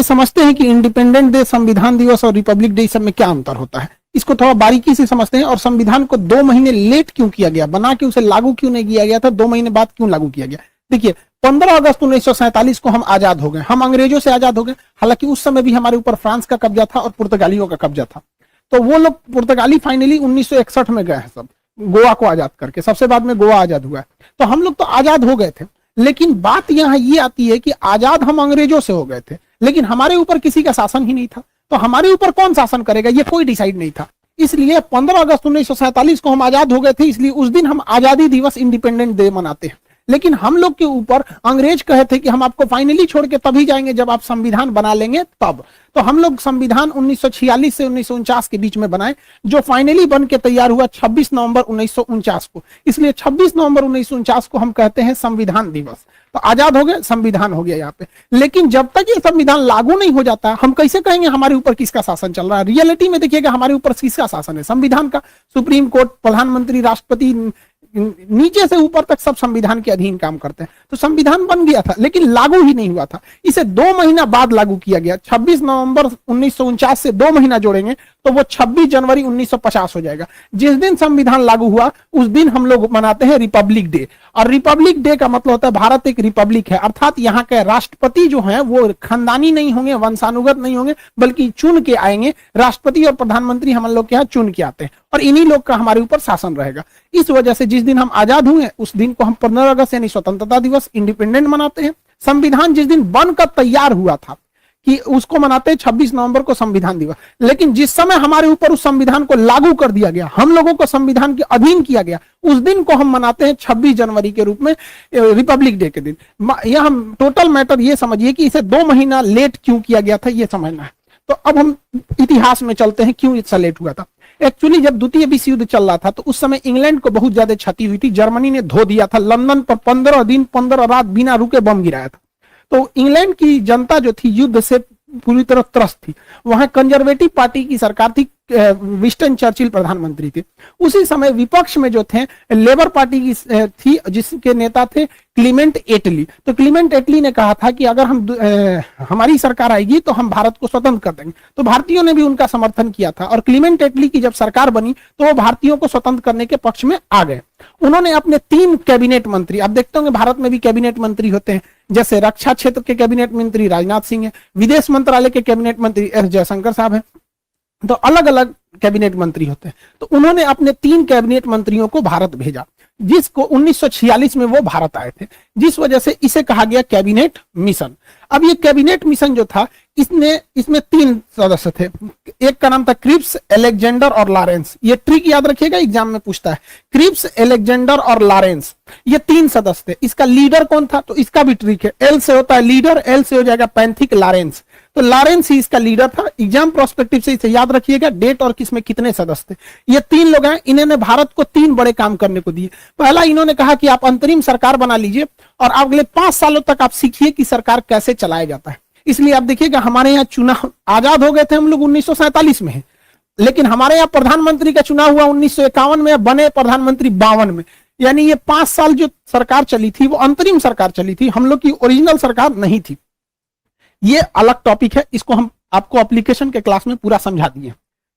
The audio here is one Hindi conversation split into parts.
समझते हैं कि इंडिपेंडेंट डे, संविधान दिवस और रिपब्लिक डे सब में क्या अंतर होता है, इसको थोड़ा बारीकी से समझते हैं। और संविधान को 2 महीने लेट क्यों किया गया, बना के उसे लागू क्यों नहीं किया गया था, 2 महीने बाद क्यों लागू किया गया। देखिए 15 अगस्त 1947 को हम आजाद हो गए, हम अंग्रेजों से आजाद हो गए। हालांकि उस समय भी हमारे ऊपर फ्रांस का कब्जा था और पुर्तगालियों का कब्जा था। तो वो लोग पुर्तगाली फाइनली 1961 में गए हैं सब, गोवा को आजाद करके, सबसे बाद में गोवा आजाद हुआ है। तो हम लोग तो आजाद हो गए थे, लेकिन बात यहाँ ये आती है कि आजाद हम अंग्रेजों से हो गए थे, लेकिन हमारे ऊपर किसी का शासन ही नहीं था। तो हमारे ऊपर कौन शासन करेगा, ये कोई डिसाइड नहीं था। इसलिए 15 अगस्त 1947 को हम आजाद हो गए थे, इसलिए उस दिन हम आजादी दिवस, इंडिपेंडेंट डे मनाते हैं। लेकिन हम लोग के ऊपर अंग्रेज कहे थे कि हम आपको फाइनली छोड़ के तभी जाएंगे जब आप संविधान बना लेंगे तब। तो हम लोग संविधान 1946 से 1949 के बीच में बनाए, जो फाइनली बन के तैयार हुआ 26 नवंबर 1949 को। इसलिए 26 नवंबर 1949 को हम कहते हैं संविधान दिवस। तो आजाद हो गए, संविधान हो गया यहाँ पे। लेकिन जब तक ये संविधान लागू नहीं हो जाता, हम कैसे कहेंगे हमारे ऊपर किसका शासन चल रहा है। रियलिटी में देखिएगा हमारे ऊपर किसका शासन है, संविधान का। सुप्रीम कोर्ट, प्रधानमंत्री, राष्ट्रपति, नीचे से ऊपर तक सब संविधान के अधीन काम करते हैं। तो संविधान बन गया था लेकिन लागू ही नहीं हुआ था। इसे 2 महीना बाद लागू किया गया। 26 नवंबर 1949 से 2 महीना जोड़ेंगे तो वो 26 जनवरी 1950 हो जाएगा। जिस दिन संविधान लागू हुआ उस दिन हम लोग मनाते हैं रिपब्लिक डे। और रिपब्लिक डे का मतलब होता है भारत एक रिपब्लिक है, अर्थात यहाँ के राष्ट्रपति जो हैं वो खानदानी नहीं होंगे, वंशानुगत नहीं होंगे, बल्कि चुन के आएंगे। राष्ट्रपति और प्रधानमंत्री हम लोग के यहाँ चुन के आते हैं और इन्हीं लोग का हमारे ऊपर शासन रहेगा। इस वजह से जिस दिन हम आजाद हुए उस दिन को हम 15 अगस्त यानी स्वतंत्रता दिवस, इंडिपेंडेंट मनाते हैं। संविधान जिस दिन बनकर तैयार हुआ था कि उसको मनाते हैं 26 नवंबर को संविधान दिवस। लेकिन जिस समय हमारे ऊपर उस संविधान को लागू कर दिया गया, हम लोगों को संविधान के अधीन किया गया, उस दिन को हम मनाते हैं 26 जनवरी के रूप में, रिपब्लिक डे के दिन। यह हम टोटल मैटर ये समझिए कि इसे 2 महीना लेट क्यों किया गया था, ये समझना है। तो अब हम इतिहास में चलते हैं, क्यों इतना लेट हुआ था। एक्चुअली जब द्वितीय विश्व युद्ध चल रहा था तो उस समय इंग्लैंड को बहुत ज्यादा क्षति हुई थी। जर्मनी ने धो दिया था, लंदन पर 15 दिन 15 रात बिना रुके बम गिराया था। तो इंग्लैंड की जनता जो थी युद्ध से पूरी तरह त्रस्त थी। वहां कंजर्वेटिव पार्टी की सरकार थी, विंस्टन चर्चिल प्रधानमंत्री थे। उसी समय विपक्ष में जो थे लेबर पार्टी की थी, जिसके नेता थे क्लीमेंट एटली। तो क्लीमेंट एटली ने कहा था कि अगर हमारी सरकार आएगी तो हम भारत को स्वतंत्र कर देंगे। तो भारतीयों ने भी उनका समर्थन किया था और क्लीमेंट एटली की जब सरकार बनी तो वो भारतीयों को स्वतंत्र करने के पक्ष में आ गए। उन्होंने अपने 3 कैबिनेट मंत्री, आप देखते होंगे भारत में भी कैबिनेट मंत्री होते हैं, जैसे रक्षा क्षेत्र के कैबिनेट मंत्री राजनाथ सिंह है, विदेश मंत्रालय के कैबिनेट मंत्री एस जयशंकर साहब है। तो अलग अलग कैबिनेट मंत्री होते हैं। तो उन्होंने अपने 3 कैबिनेट मंत्रियों को भारत भेजा, जिसको 1946 में वो भारत आए थे, जिस वजह से इसे कहा गया कैबिनेट मिशन। अब ये कैबिनेट मिशन जो था इसमें 3 सदस्य थे। एक का नाम था क्रिप्स, अलेक्जेंडर और लॉरेंस। ये ट्रिक याद रखिएगा, एग्जाम में पूछता है। क्रिप्स, अलेक्जेंडर और लॉरेंस, ये 3 सदस्य थे। इसका लीडर कौन था, तो इसका भी ट्रिक है। एल से होता है लीडर, एल से हो जाएगा पैंथिक लॉरेंस। तो लॉरेंस ही इसका लीडर था। एग्जाम प्रोस्पेक्टिव से इसे याद रखिएगा, डेट और किसमें कितने सदस्य थे। ये 3 लोग हैं, इन्होंने भारत को 3 बड़े काम करने को दिए। पहला, इन्होंने कहा कि आप अंतरिम सरकार बना लीजिए और अगले 5 सालों तक आप सीखिए कि सरकार कैसे चलाया जाता है। इसलिए आप देखिएगा हमारे यहाँ चुनाव, आजाद हो गए थे हम लोग 1947 में है, लेकिन हमारे यहाँ प्रधानमंत्री का चुनाव हुआ 1951 में, बने प्रधानमंत्री 52 में। यानी ये 5 साल जो सरकार चली थी वो अंतरिम सरकार चली थी, हम लोग की ओरिजिनल सरकार नहीं थी। ये अलग टॉपिक है, इसको हम आपको एप्लीकेशन के क्लास में पूरा समझा दिए।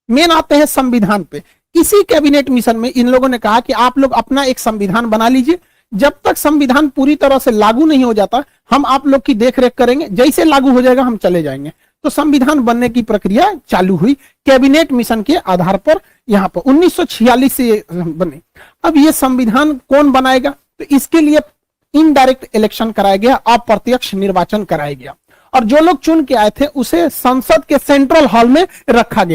मेन आते हैं संविधान पे। इसी कैबिनेट मिशन में इन लोगों ने कहा कि आप लोग अपना एक संविधान बना लीजिए, जब तक संविधान पूरी तरह से लागू नहीं हो जाता हम आप लोग की देखरेख करेंगे, जैसे लागू हो जाएगा हम चले जाएंगे। तो संविधान बनने की प्रक्रिया चालू हुई कैबिनेट मिशन के आधार पर। यहाँ पर 1946 से बने। अब ये संविधान कौन बनाएगा, तो इसके लिए इनडायरेक्ट इलेक्शन कराया गया, अप्रत्यक्ष निर्वाचन कराया गया और जो लोग चुन के आए थे उसे संसद के सेंट्रल हॉल में रखा गया।